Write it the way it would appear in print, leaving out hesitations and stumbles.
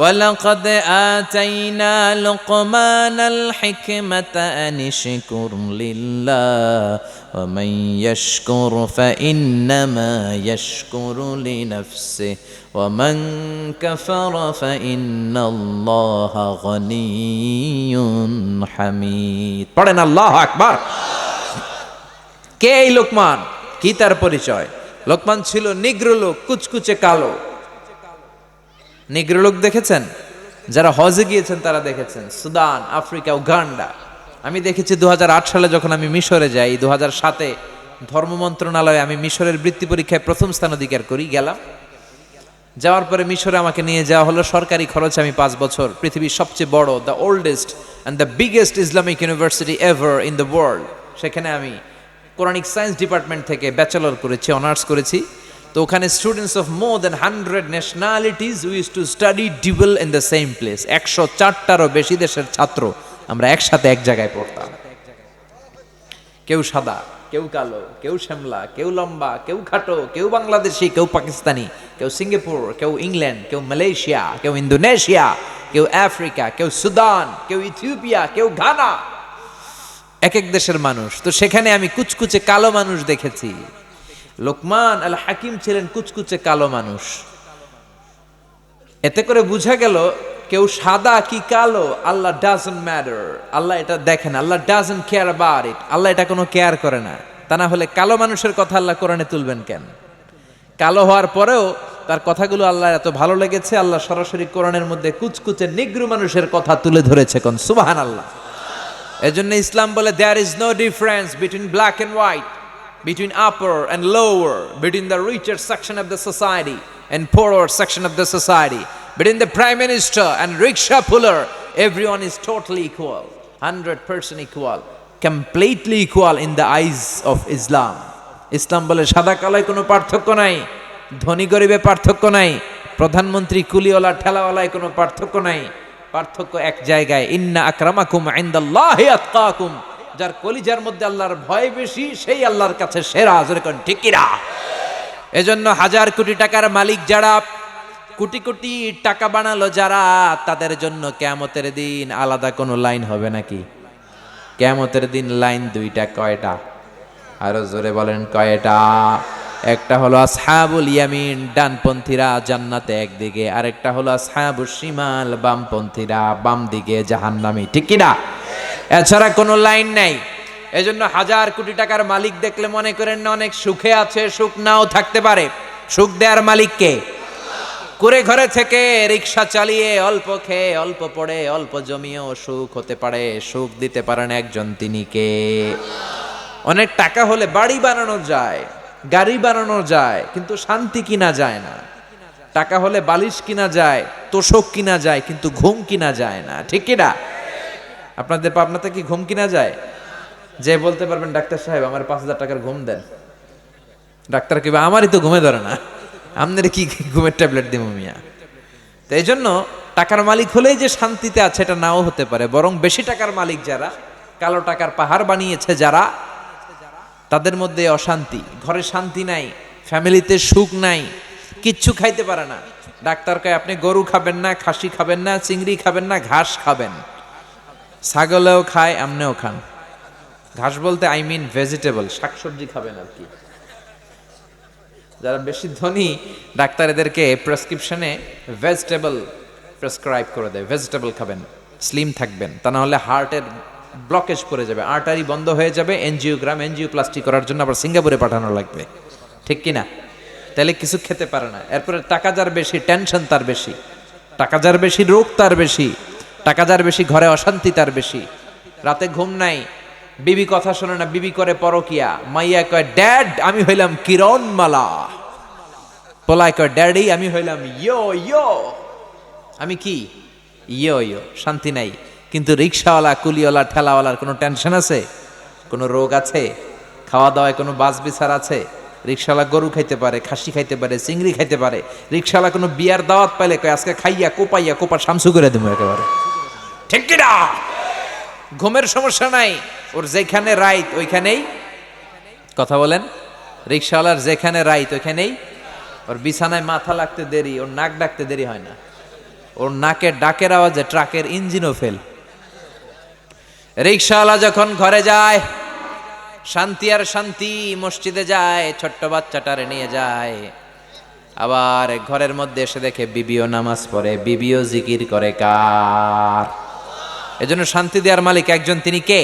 ওয়ালাকাদ আতাইনা লুকমানাল হিকমাতা আনিশকুর লিল্লাহ ওয়া মান ইয়াশকুর ফাইন্নামা ইয়াশকুরু লিনাফসিহি ওয়া মান কাফারা ফাইন্নাল্লাহা গনিয়্যুন হামিদ। পড়েন আল্লাহু আকবার। কে এই লোকমান? কি তার পরিচয়? লোকমান ছিল নিগ্র লোক, কুচকুচে কালো। নিগ্র লোক দেখেছেন? যারা হজে গিয়েছেন তারা দেখেছেন। Sudan, Africa, Uganda. আমি দেখেছি 2008 সালে যখন আমি মিশরে যাই, 2007-এ ধর্ম মন্ত্রণালয়ে আমি মিশরের বৃত্তি পরীক্ষায় প্রথম স্থান অধিকার করি। গেলাম, যাওয়ার পরে মিশরে আমাকে নিয়ে যাওয়া হলো সরকারি খরচে। আমি 5 বছর পৃথিবীর সবচেয়ে বড়, the oldest and the biggest Islamic university ever in the world, সেখানে আমি কোরআনিক সায়েন্স ডিপার্টমেন্ট থেকে ব্যাচেলর করেছি, অনার্স করেছি। তো ওখানে students of more than 100 nationalities use to study dwell in the same place. 104টারও বেশি দেশের ছাত্র আমরা একসাথে এক জায়গায় পড়তাম। কেউ সাদা, কেউ কালো, কেউ শ্যামলা, কেউ লম্বা, কেউ খাটো, কেউ বাংলাদেশি, কেউ পাকিস্তানি, কেউ সিঙ্গাপুর, কেউ ইংল্যান্ড, কেউ মালয়েশিয়া, কেউ ইন্দোনেশিয়া, কেউ আফ্রিকা, কেউ সুদান, কেউ ইথিওপিয়া, কেউ ঘানা, এক এক দেশের মানুষ। তো সেখানে আমি কুচকুচে কালো মানুষ দেখেছি। লোকমান আল হাকিম ছিলেন কুচকুচে কালো মানুষ। এতে করে বোঝা গেল কেউ সাদা কি কালো, আল্লাহ ডাজন্ট ম্যাটার। আল্লাহ এটা দেখেন, আল্লাহ ডাজন্ট কেয়ার অ্যাবাউট ইট। আল্লাহ এটা কোনো কেয়ার করে না। তা না হলে কালো মানুষের কথা আল্লাহ কোরআনে তুলবেন কেন? কালো হওয়ার পরেও তার কথাগুলো আল্লাহ এত ভালো লেগেছে, আল্লাহ সরাসরি কোরআনের মধ্যে কুচকুচে নিগ্র মানুষের কথা তুলে ধরেছে। কোন সুবহানাল্লাহ। এজন্য ইসলাম বলে there is no difference between black and white, between upper and lower, between the richer section of the society and poorer section of the society, between the prime minister and rickshaw puller. Everyone is totally equal, 100% equal, completely equal in the eyes of Islam. ইসলাম বলে সাদা কালোয় কোনো পার্থক্য নাই, ধনী গরিবে পার্থক্য নাই, প্রধানমন্ত্রী কুলিওয়ালা ঠেলাওয়ালায় কোনো পার্থক্য নাই। পার্থক্য এক জায়গায়, ইন্না আকরামাকুম ইনদাল্লাহি আতকাকুম। যার কলিজার মধ্যে আল্লাহর ভয় বেশি সেই আল্লাহর কাছে সেরা। যেরকম ঠিক কিনা? এজন্য হাজার কোটি টাকার মালিক যারা, কোটি কোটি টাকা বানালো যারা, তাদের জন্য কিয়ামতের দিন আলাদা কোনো লাইন হবে নাকি? কিয়ামতের দিন লাইন দুইটা। কয়টা? আরো জোরে বলেন কয়টা? একটা হলো আসহাবুল ইয়ামিন, ডানপন্থীরা জান্নাতে একদিকে, আরেকটা হলো আসহাবুশ শিমাল, বামপন্থীরা বাম দিকে জাহান্নামী। ঠিক কিনা? এছাড়া কোনো লাইন নাই। এজন্য হাজার কোটি টাকার মালিক দেখলে মনে করেন না অনেক সুখে আছে, সুখ নাও থাকতে পারে। সুখ দেওয়ার মালিক কে? কুড়ে ঘরে থেকে রিক্সা চালিয়ে অল্প খেয়ে অল্প পড়ে অল্প জমিয়েও সুখ হতে পারে। সুখ দিতে পারেন একজন, তিনি কে? অনেক টাকা হলে বাড়ি বানানো যায়, গাড়ি বানানো যায়, কিন্তু শান্তি কিনা যায় না। টাকা হলে বালিশ কিনা যায়, তোষক কিনা যায়, কিন্তু ঘুম কিনা যায় না। ঠিক কিনা? আপনাদের পাবনাতে কি ঘুম কিনা যায়? যে বলতে পারবেন ডাক্তার সাহেব আমার 5,000 টাকার ঘুম দেন, ডাক্তার কিবা আমারই তো ঘুমে ধরে না, আপনার কি ঘুমের ট্যাবলেট দিব মিয়া? তো এই জন্য টাকার মালিক হলেই যে শান্তিতে আছে এটা নাও হতে পারে। বরং বেশি টাকার মালিক যারা, কালো টাকার পাহাড় বানিয়েছে যারা, তাদের মধ্যে অশান্তি, ঘরে শান্তি নাই, ফ্যামিলিতে সুখ নাই, কিচ্ছু খাইতে পারে না। ডাক্তার কয় আপনি গরু খাবেন না, খাসি খাবেন না, চিংড়ি খাবেন না, ঘাস খাবেন। ছাগলেও খায়, আমনেও খান। ঘাস বলতে আই মিন ভেজিটেবল, শাকসবজি খাবেন আর কি। যারা বেশি ধনী ডাক্তার এদেরকে প্রেসক্রিপশনে ভেজিটেবল প্রেসক্রাইব করে দেয়, ভেজিটেবল খাবেন, স্লিম থাকবেন, তা না হলে হার্টের ব্লকেজ পড়ে যাবে, আর্টারি বন্ধ হয়ে যাবে, এনজিওগ্রাম এনজিওপ্লাস্টি করার জন্য আবার সিঙ্গাপুরে পাঠানো লাগবে। ঠিক কিনা? তাহলে কিছু খেতে পারে না। এরপরে টাকা যার বেশি টেনশন তার বেশি, টাকা যার বেশি রোগ তার বেশি, টাকা যার বেশি ঘরে অশান্তি তার বেশি, রাতে ঘুম নাই, বিবি কথা শোনে না, বিবি করে পরকিয়া, মাইয়া কয় ড্যাড আমি হইলাম কিরণমালা, পোলায় কয় ড্যাডি আমি হইলাম ইয়ো ইয়ো, আমি কি ইয়ো ইয়ো। শান্তি নাই। কিন্তু রিক্সাওয়ালা, কুলিওয়ালা, ঠেলাওয়ালার কোনো টেনশন আছে? কোনো রোগ আছে? খাওয়া দাওয়ায় কোনো বাস বিচার আছে? রিক্সাওয়ালা গরু খাইতে পারে, খাসি খাইতে পারে, চিংড়ি খাইতে পারে। রিক্সাওয়ালা কোনো বিয়ার দাওয়াত পাইলে কয় আজকে খাইয়া কোপাইয়া কোপা শামসু করে দেবো একেবারে। ঠিক কিনা? ঘুমের সমস্যা নাই, ওর যেখানে রাইত ওইখানেই কথা বলেন। রিক্সাওয়ালার যেখানে রাইত ওইখানেই, ওর বিছানায় মাথা লাগতে দেরি, ওর নাক ডাকতে দেরি হয় না। ওর নাকের ডাকের আওয়াজে ট্রাকের ইঞ্জিনও ফেল। রিক্সাওয়ালা যখন ঘরে যায়, শান্তি আর শান্তি, মসজিদে যায়, ছোট্ট বাচ্চাটারে নিয়ে যায়, আবার ঘরের মধ্যে এসে দেখে বিবিও নামাজ পড়ে, বিবিও জিকির করে। কার? এজন্য শান্তি দেওয়ার মালিক একজন, তিনি কে?